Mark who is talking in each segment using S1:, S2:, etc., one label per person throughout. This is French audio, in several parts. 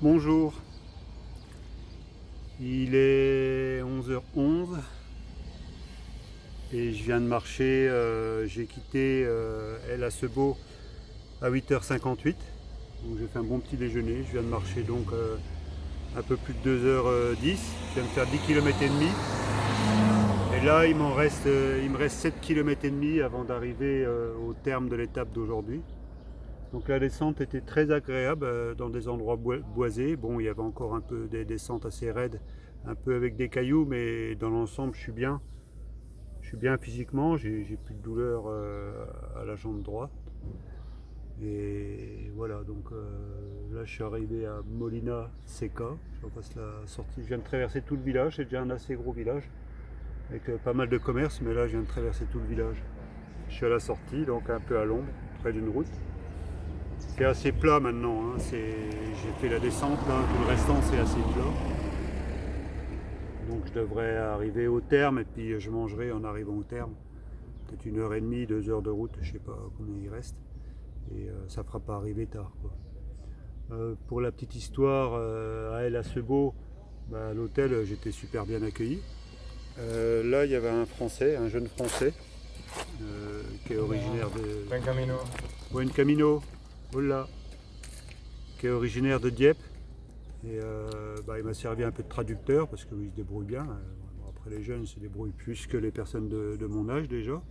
S1: Bonjour, il est 11h11 et je viens de marcher, j'ai quitté El Acebo à 8h58, donc j'ai fait un bon petit déjeuner, je viens de marcher donc un peu plus de 2h10, je viens de faire 10 km et demi et là il me reste 7 km et demi avant d'arriver au terme de l'étape d'aujourd'hui. Donc la descente était très agréable dans des endroits boisés. Bon, il y avait encore un peu des descentes assez raides, un peu avec des cailloux, mais dans l'ensemble, je suis bien. Je suis bien physiquement, j'ai plus de douleur à la jambe droite. Et voilà, donc là je suis arrivé à Molina Seca. Je repasse la sortie. Je viens de traverser tout le village, c'est déjà un assez gros village, avec pas mal de commerces, mais là je viens de traverser tout le village. Je suis à la sortie, donc un peu à l'ombre, près d'une route. C'est assez plat maintenant, hein. J'ai fait la descente, là, tout le restant c'est assez plat. Donc je devrais arriver au terme et puis je mangerai en arrivant au terme. Peut-être 1h30, 2 heures de route, je sais pas combien il reste. Et ça fera pas arriver tard, quoi. Pour la petite histoire, à El Acebo, bah, à l'hôtel j'étais super bien accueilli. Là il y avait un Français, un jeune Français, qui est originaire de...
S2: Buen camino.
S1: Buen Camino, hola, qui est originaire de Dieppe. Et bah, il m'a servi un peu de traducteur parce qu'il se débrouille bien. Bon, après les jeunes se débrouillent plus que les personnes de mon âge déjà.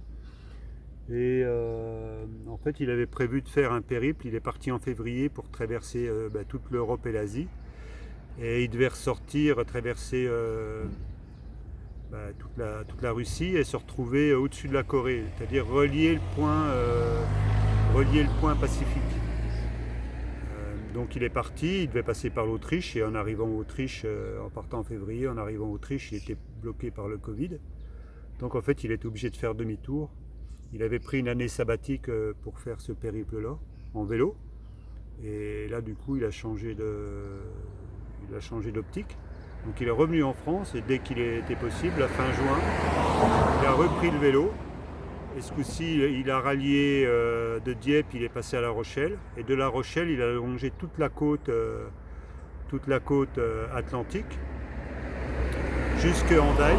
S1: Et en fait il avait prévu de faire un périple, il est parti en février pour traverser bah, toute l'Europe et l'Asie. Et il devait ressortir, traverser bah, toute la Russie et se retrouver au-dessus de la Corée, c'est-à-dire relier le point Pacifique. Donc il est parti, il devait passer par l'Autriche et en arrivant en Autriche, en partant en février, en arrivant en Autriche, il était bloqué par le Covid. Donc en fait il était obligé de faire demi-tour. Il avait pris une année sabbatique pour faire ce périple-là, en vélo. Et là du coup il a changé d'optique. Donc il est revenu en France et dès qu'il était possible, à fin juin, il a repris le vélo. Et ce coup-ci, il a rallié de Dieppe, il est passé à La Rochelle. Et de La Rochelle, il a longé toute la côte atlantique, jusque Hendaye.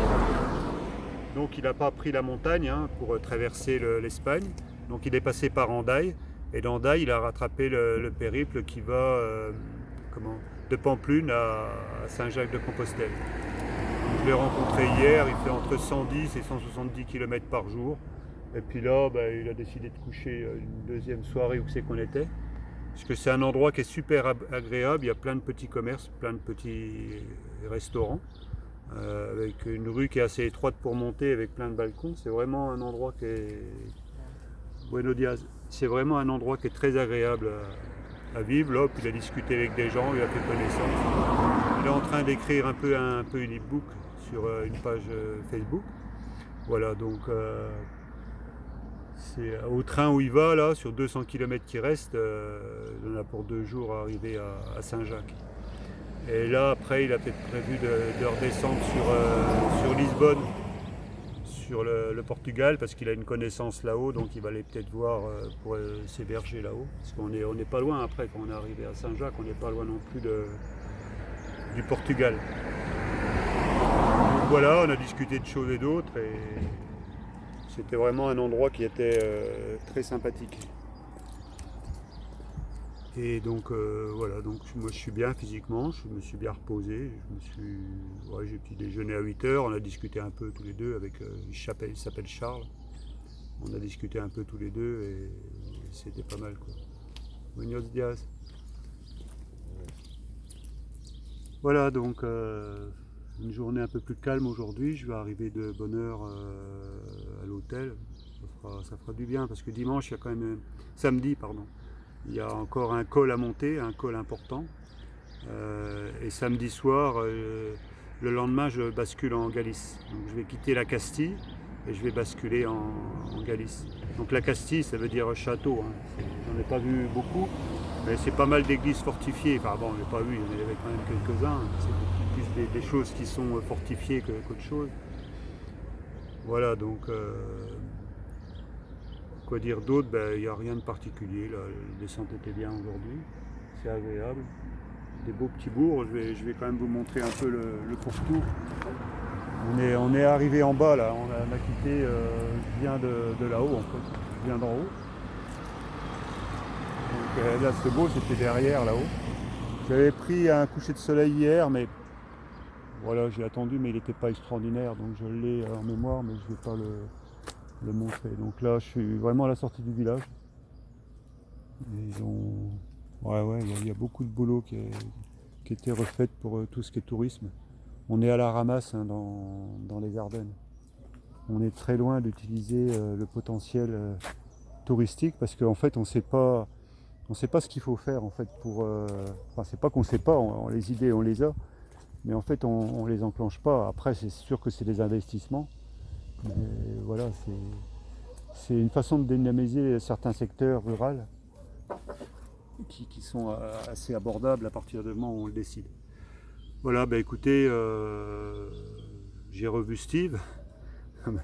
S1: Donc il n'a pas pris la montagne hein, pour traverser l'Espagne. Donc il est passé par Hendaye. Et d'Hendaye, il a rattrapé le périple qui va de Pampelune à Saint-Jacques-de-Compostelle. Je l'ai rencontré hier, il fait entre 110 et 170 km par jour. Et puis là, bah, il a décidé de coucher une deuxième soirée où c'est qu'on était. Parce que c'est un endroit qui est super agréable, il y a plein de petits commerces, plein de petits restaurants, avec une rue qui est assez étroite pour monter, avec plein de balcons. C'est vraiment un endroit qui est... Buenos dias. C'est vraiment un endroit qui est très agréable à vivre. Là, puis il a discuté avec des gens, il a fait connaissance. Il est en train d'écrire un peu une e-book sur une page Facebook. Voilà, donc c'est au train où il va, là, sur 200 km qui restent, il en a pour 2 jours à arriver à Saint-Jacques. Et là, après, il a peut-être prévu de redescendre sur Lisbonne, sur le Portugal, parce qu'il a une connaissance là-haut, donc il va aller peut-être voir pour s'héberger là-haut. Parce qu'on n'est pas loin après, quand on est arrivé à Saint-Jacques, on n'est pas loin non plus du Portugal. Donc voilà, on a discuté de choses et d'autres, et c'était vraiment un endroit qui était très sympathique. Et donc voilà, donc moi je suis bien physiquement, je me suis bien reposé, ouais, j'ai petit déjeuné à 8h, on a discuté un peu tous les deux avec, il s'appelle Charles, on a discuté un peu tous les deux et c'était pas mal quoi. Buenos dias. Voilà donc une journée un peu plus calme aujourd'hui, je vais arriver de bonne heure à l'hôtel, ça fera du bien parce que dimanche il y a quand même, samedi pardon, il y a encore un col à monter, un col important. Et samedi soir, le lendemain, je bascule en Galice. Donc je vais quitter la Castille et je vais basculer en Galice. Donc la Castille, ça veut dire château. Hein. J'en ai pas vu beaucoup, mais c'est pas mal d'églises fortifiées. Enfin bon, on n'a pas vu, il y en avait quand même quelques-uns. C'est beaucoup plus des choses qui sont fortifiées qu'autre chose. Voilà, donc quoi dire d'autre, il n'y a rien de particulier. La descente était bien aujourd'hui, c'est agréable. des beaux petits bourgs. Je vais quand même vous montrer un peu le pourtour. On est arrivé en bas là, on a quitté, je viens de là-haut en fait, je viens d'en haut. Donc là ce beau c'était derrière là-haut. J'avais pris un coucher de soleil hier, mais voilà, j'ai attendu, mais il n'était pas extraordinaire, donc je l'ai en mémoire, mais je ne vais pas le montrer. Donc là je suis vraiment à la sortie du village. Ils ont... Ouais, il y a beaucoup de boulot qui a été refait pour tout ce qui est tourisme. On est à la ramasse hein, dans les Ardennes. On est très loin d'utiliser le potentiel touristique parce qu'en fait on sait pas ce qu'il faut faire en fait pour. Enfin c'est pas qu'on sait pas, les idées on les a, mais en fait on les enclenche pas. Après c'est sûr que c'est des investissements, mais voilà c'est une façon de dynamiser certains secteurs ruraux qui sont assez abordables à partir du moment où on le décide. Voilà, bah écoutez, j'ai revu Steve.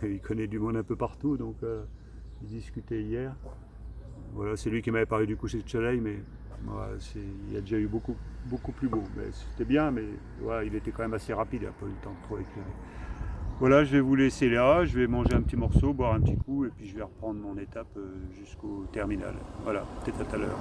S1: Il connaît du monde un peu partout, donc il discutait hier. Voilà, c'est lui qui m'avait parlé du coucher de soleil, mais voilà, il y a déjà eu beaucoup plus beau. Mais c'était bien, mais voilà, il était quand même assez rapide, il n'a pas eu le temps de trop éclairer. Voilà, je vais vous laisser là, je vais manger un petit morceau, boire un petit coup, et puis je vais reprendre mon étape jusqu'au terminal. Voilà, peut-être à tout à l'heure.